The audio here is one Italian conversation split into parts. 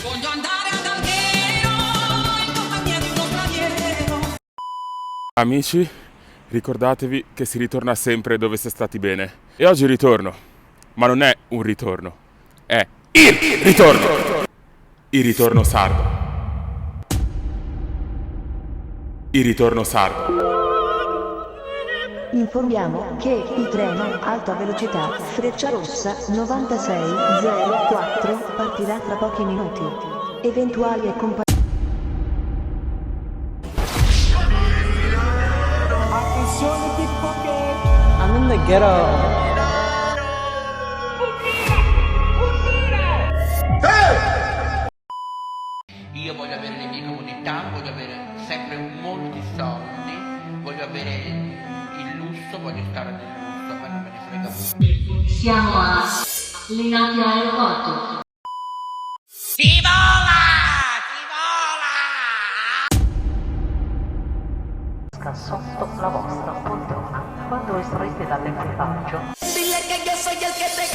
Voglio andare ad Alghero in compagnia di uno straniero. Amici, ricordatevi che si ritorna sempre dove si è stati bene. E oggi ritorno, ma non è un ritorno, è il ritorno! Il ritorno sardo. Il ritorno sardo. Informiamo che il treno alta velocità Frecciarossa 9604 partirà fra pochi minuti. Eventuali accompagnamenti. Attenzione pickpocket! I'm in the ghetto. Io voglio avere le mie comodità, voglio avere sempre molti soldi, voglio avere il lusso, voglio stare nel lusso, ma non me ne frega. Siamo a Linate Aeroporto. Si vola! Si vola! Sotto la vostra poltrona quando estraete dall'equipaggio. Dile que yo soy el que te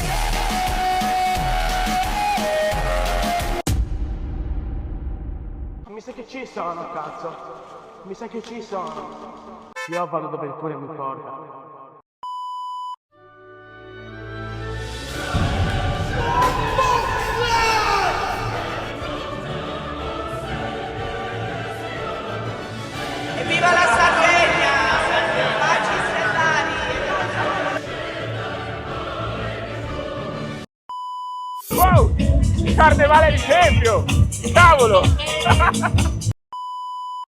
Mi sa che ci sono, cazzo. Mi sa che ci sono. Io vado dove il cuore mi porta. Evviva la Sardegna! Baci stellari! Wow! Carnevale di Tempio! Cavolo!